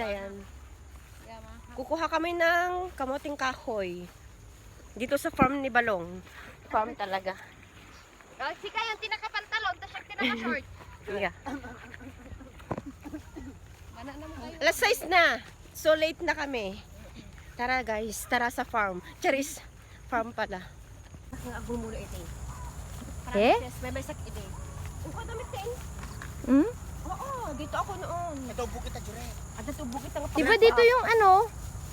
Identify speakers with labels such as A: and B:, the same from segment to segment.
A: Ayan. Kukuha kami ng kamuting kahoy. Dito sa farm ni Balong. Farm talaga.
B: Si Kay yung tinakapantalon, tapos yung tinaka-short.
A: Yeah.
B: Mana naman kayo.
A: Alas 6 na. So late na kami. Tara guys, tara sa farm. Charis, farm pala. Agumulo ito.
C: Eh?
A: May sakit ito. Ang kadamit din.
C: Hmm?
A: Oo, dito ako noon.
D: Ito bukit na jure.
A: At ito bukit ang
C: Diba dito yung ano?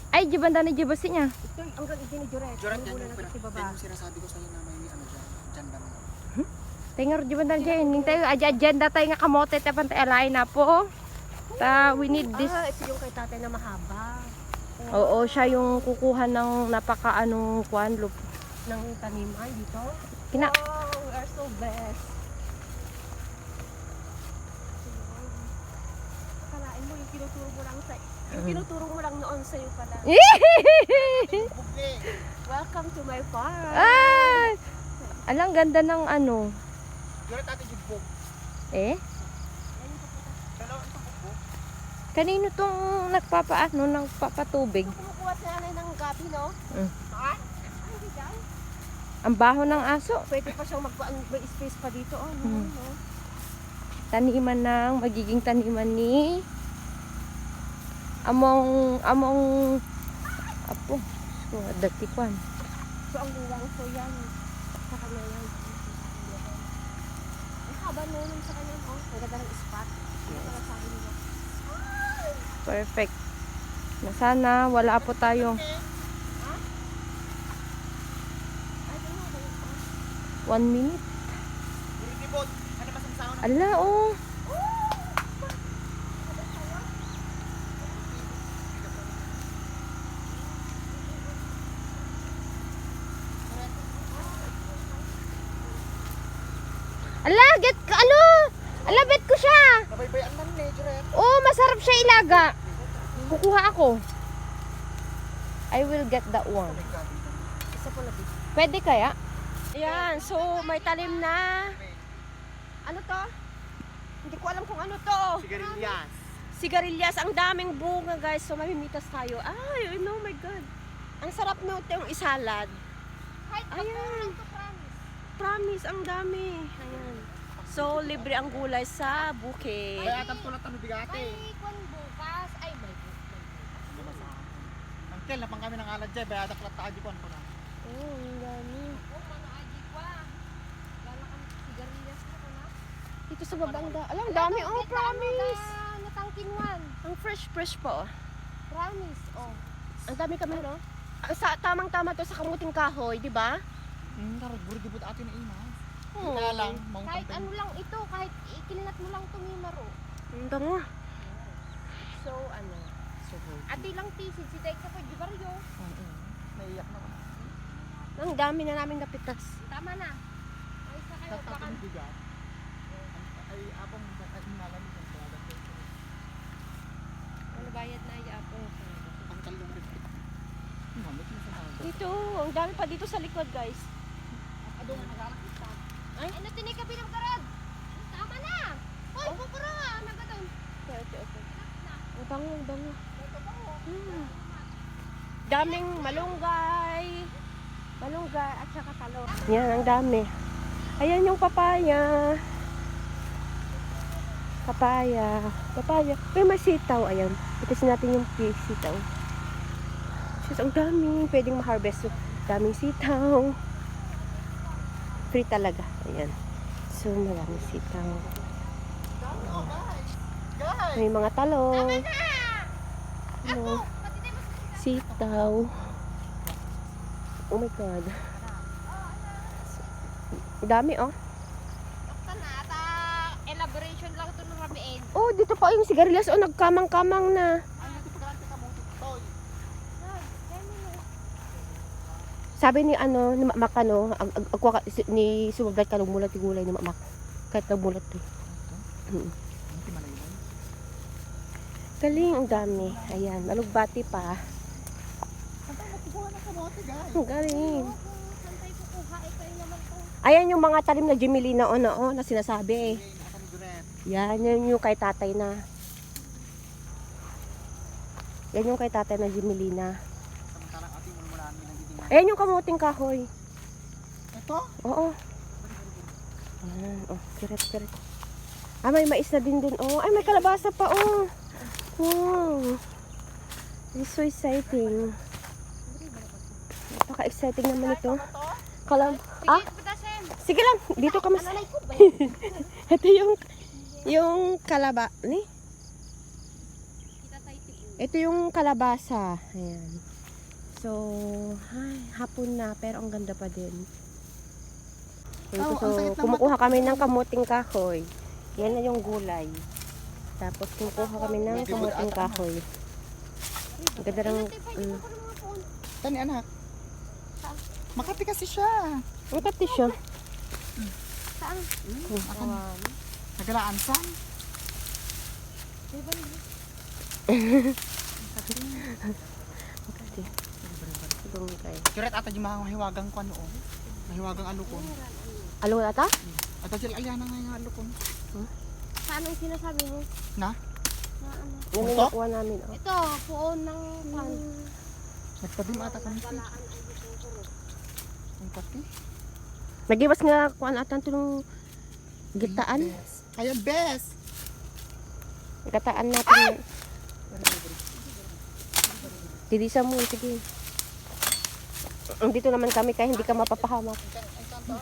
C: Ay, jibanda ni jibasi niya.
A: Ito ang gagawin ni Juret.
D: Juret yan
A: Muna
D: yung
A: natin si baba.
D: yung sinasabi ko sa'yo na may ano dyan. Dyan ba naman?
C: Tingor jibanda dyan. Ning tayo, agenda tayo nga kamote. Tapan tayo alay na po. We need this.
A: Ito yung kay tatay na mahaba.
C: Oo, siya yung kukuha ng napaka anong kwan.
A: Ng taniman dito.
C: Kina.
A: Oh, we are so blessed. Kalain mo yung tinuturo mo lang sa yung tinuturo mo lang noon sa iyo pala.
D: Bukli!
A: Welcome to my farm.
C: Ay! Alang ganda ng ano.
D: Jure tati jigbog.
C: Eh?
D: Dalawa itong bukbog.
C: Kanino tong nagpapatubig?
A: Kumukuha si nanay ng gabi, no?
C: Mm.
A: Ay, hindi dyan.
C: Ang baho ng aso.
A: Pwede pa siyang may space pa dito. Oh, no,
C: Mm.
A: no.
C: Taniman ng magiging taniman ni among apo. So, dati kwan.
A: So, ang luwang so yan. Sa kanya yan. Ang haba nun sa kanya, oh. Ang ganda ng spot. Yes. Sabi nila.
C: Perfect. Na sana wala po tayo.
A: Ay, ano ba yun?
C: 1 minute.
D: Jure tibot. Ano ba samsawa na?
C: Ala, oh. Ala, get ka, ano? Ala, bet ko siya.
D: Nabaybayan man ni Jure.
C: Oh, masarap siya ilaga. Kukuha ako. I will get that one.
A: Isa po natin.
C: Pwede kaya?
A: Ayan, so may talim na. Ano to? Hindi ko alam kung ano to.
D: Sigarilyas.
A: Sigarilyas, ang daming bunga guys. So mamimitas tayo. Ay, oh my God. Ang sarap no, ito yung isalad.
B: Kahit
A: Ayan.
B: to promise.
A: Promise, ang dami. Ayan. So, libre ang gulay sa bukid.
D: Bayatan po lang tanong bigate.
B: May kwan bukas. Ay, may
D: Angkel, napang kami ng alad dyan. Bayatan po lang tayo po na.
A: Oh, ang dami.
B: Oh, mana aji pa. Gala kang sigarilyas na ko na.
A: Dito sa babanda. Alam, ang dami. Oh, promise.
B: Natangkin one.
A: Ang fresh po.
B: Promise. Oh.
A: Ang dami kami, no? Sa tamang-tama to sa kamuting kahoy, di ba?
D: Tarot, buro dibot atin na ina.
A: Oo.
D: Kaya lang, mong
B: Kahit ano lang ito, kahit ikilinat mo lang tumimaro.
A: Ang bango. So, ano?
B: Ati lang tisid, si Day ka pa di baryo.
D: Naiyak na ako.
A: Ang dami na namin napitas.
B: Tama na. Ay, isa kayo,
D: Tapos
B: baka
D: atin bigat. Ay, abang malamig ang talaga.
A: Ano bayad na iapo?
D: Ang kalong repeat. Mamit mo sa mga.
A: Dito, ang dami pa dito sa likod, guys.
D: Adong nagkakita.
A: Ay,
B: ano tinig ka binagkarad? Tama na. Hoy, pupura nga. Nagadon.
A: okay. Ang bango, ang bango. Daming malunggay. Malunggay at saka talong. Yan, ang dami. Ayan yung papaya. Papaya. Pero may sitaw, ayan. Itasin natin yung sitaw. Sus, ang dami. Pwedeng ma-harvest. Daming sitaw. Free talaga. Ayan. So, maraming sitaw. May mga talong. Ano? Sitaw. Oh my God. Dami, oh.
B: Basta na. Elaboration lang ito ng rabiin.
A: Oh, dito pa yung sigarilyas. Oh, nagkamang-kamang na.
D: Ano ito pagkalante ka mo? Toy.
A: Sabi ni ano, ni Makano, ni sumablat ka ng mulat yung gulay ni Mamak. Kahit nagmulat to.
D: Hindi malaylay.
A: Galing, ang dami. Ayan, malugbati pa.
D: Ang matiguan ng kamote, guys.
A: Ang galing.
B: Santay kukuha. Kayo naman to.
A: Ayan yung mga talim na Jimilina na sinasabi.
D: Nakasan ni Juret.
A: Yan, yun yung kay tatay na. Yan yung kay tatay na Jimelina.
D: Samantalang ating marami nagiging.
A: Ayan yung kamuting kahoy.
D: Ito?
A: Oo. Ayan. Oh, kiret. Ah, may mais na din dun. Oh, ay, may kalabasa pa. Oh. Wow. This is so exciting. Napaka-exciting naman ito. Ah, sige lang. Dito ka mas... Ito yung kalaba. Ni? Ito yung kalabasa. Ayan. So, ay, hapon na. Pero ang ganda pa din.
D: Oh, ang sakit ng
A: Kumukuha kami ng kamuting kahoy. Yan na yung gulay. Tapos kumukuha kami ng kamuting kahoy. Ang ganda ng...
D: Tani anak. Makati kasi siya.
A: Ang kati siya.
D: Nagalaan saan?
A: Makati. Dungkay.
D: Kuret ata di mahiwagang ko ano. Mahiwagang alukon.
A: Alo ata?
D: Ata sila ayana nga yung alukon.
B: Saan ang sinasabi mo?
D: Na?
B: Na ano?
A: Yan yung
D: Ito?
A: nakuha namin. Oh.
B: Ito, puon ng pan.
D: Nagtadim ata kami. Ang pati.
A: Nagiwas nga kuan ata itong gitaan.
D: Kaya best.
A: Gataan natin. Tidisa mo, sige. Dito naman kami kaya hindi ka mapapahamak.
D: Ang kanto.